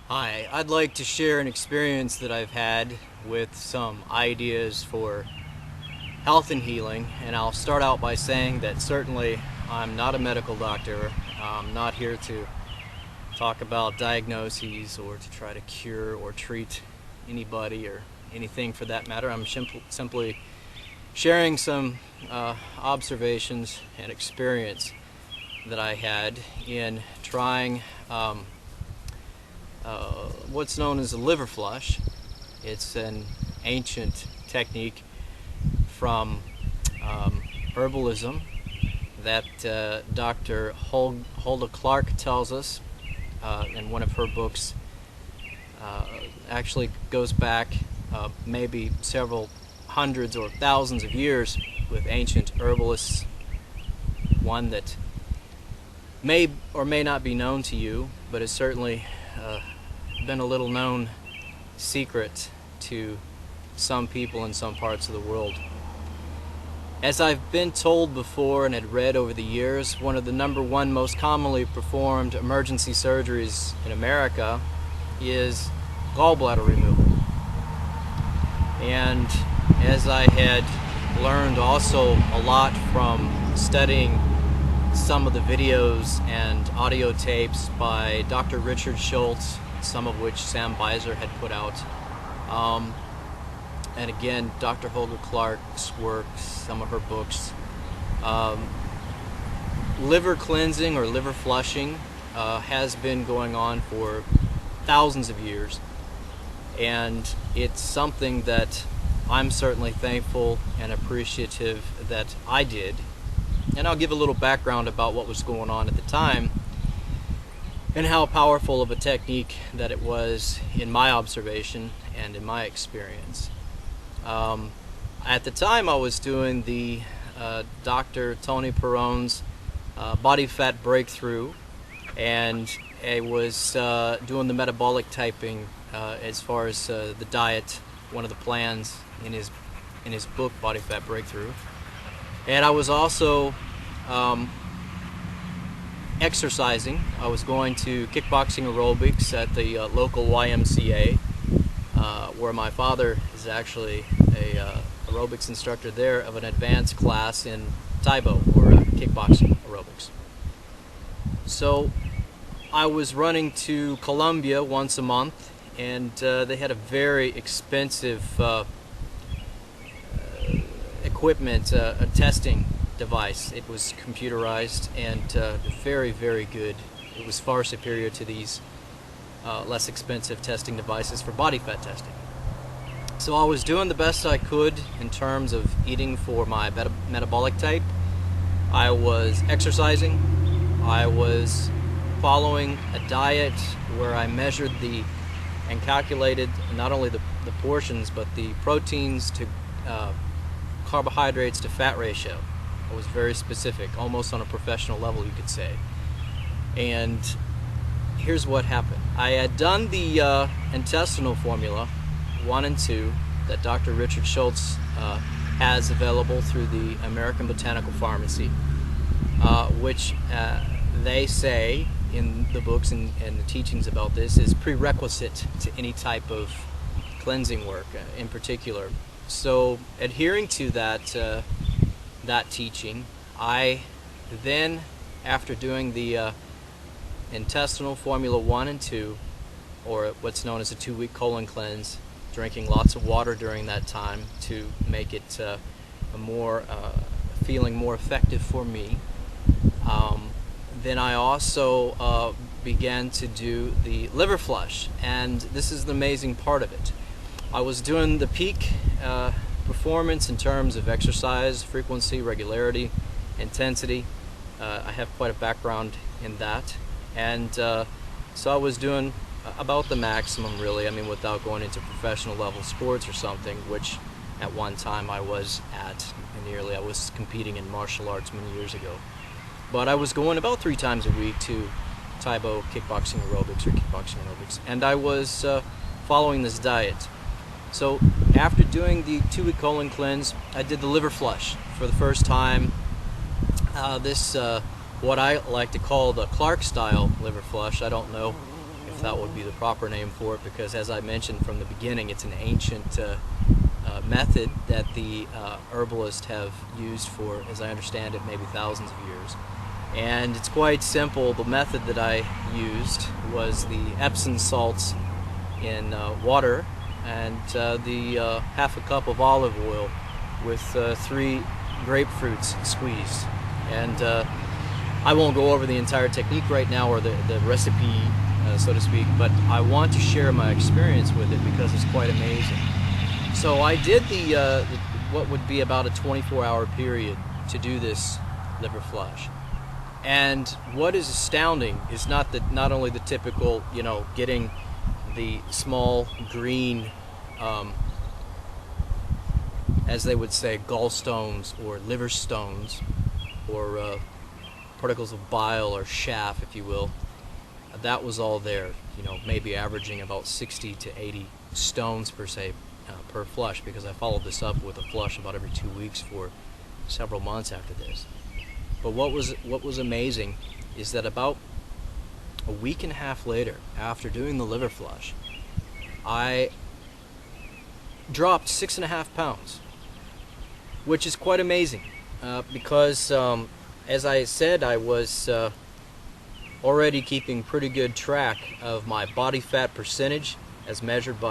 Hi, I'd like to share an experience that I've had with some ideas for health and healing, and I'll start out by saying that certainly I'm not a medical doctor. I'm not here to talk about diagnoses or to try to cure or treat anybody or anything for that matter. I'm simply sharing some observations and experience that I had in trying what's known as a liver flush. It's an ancient technique from herbalism that Dr. Hulda Clark tells us in one of her books. Actually goes back maybe several hundreds or thousands of years with ancient herbalists. One that may or may not be known to you, but is certainly been a little known secret to some people in some parts of the world. As I've been told before and had read over the years, one of the number one most commonly performed emergency surgeries in America is gallbladder removal. And as I had learned also a lot from studying some of the videos and audio tapes by Dr. Richard Schultz, some of which Sam Beiser had put out, and again Dr. Hulda Clark's work, some of her books. Liver cleansing or liver flushing has been going on for thousands of years, and it's something that I'm certainly thankful and appreciative that I did. And I'll give a little background about what was going on at the time and how powerful of a technique that it was in my observation and in my experience. At the time I was doing the Dr. Tony Perone's body fat breakthrough, and I was doing the metabolic typing as far as the diet, one of the plans in his book Body Fat Breakthrough. And I was also exercising. I was going to kickboxing aerobics at the local YMCA, where my father is actually a aerobics instructor there of an advanced class in Taibo, or kickboxing aerobics. So I was running to Columbia once a month, and they had a very expensive equipment, a testing device. It was computerized and very, very good. It was far superior to these less expensive testing devices for body fat testing. So I was doing the best I could in terms of eating for my metabolic type. I was exercising. I was following a diet where I measured and calculated not only the portions, but the proteins to carbohydrates to fat ratio. It was very specific, almost on a professional level, you could say. And here's what happened. I had done the intestinal formula 1 and 2 that Dr. Richard Schultz has available through the American Botanical Pharmacy, which they say in the books and the teachings about this is prerequisite to any type of cleansing work in particular. So adhering to that teaching, I then, after doing the intestinal formula 1 and 2, or what's known as a 2-week colon cleanse, drinking lots of water during that time to make it feeling more effective for me. Then I also began to do the liver flush, and this is the amazing part of it. I was doing the peak performance in terms of exercise, frequency, regularity, intensity. I have quite a background in that, and so I was doing about the maximum, really. I mean, without going into professional level sports or something, which at one time I was at. I was competing in martial arts many years ago. But I was going about 3 times a week to Taibo kickboxing aerobics or kickboxing aerobics, and I was following this diet. So after doing the 2-week colon cleanse, I did the liver flush for the first time. This what I like to call the Clark style liver flush. I don't know if that would be the proper name for it, because as I mentioned from the beginning, it's an ancient method that the herbalists have used for, as I understand it, maybe thousands of years. And it's quite simple. The method that I used was the Epsom salts in water and the half a cup of olive oil with 3 grapefruits squeezed. And I won't go over the entire technique right now, or the recipe, so to speak, but I want to share my experience with it because it's quite amazing. So I did the what would be about a 24-hour period to do this liver flush. And what is astounding is not only the typical, getting the small green, as they would say, gallstones or liver stones, or particles of bile or chaff, if you will. That was all there, maybe averaging about 60 to 80 stones per flush, because I followed this up with a flush about every 2 weeks for several months after this. But what was amazing is that about a week and a half later, after doing the liver flush, I dropped 6.5 pounds, which is quite amazing, because as I said, I was already keeping pretty good track of my body fat percentage as measured by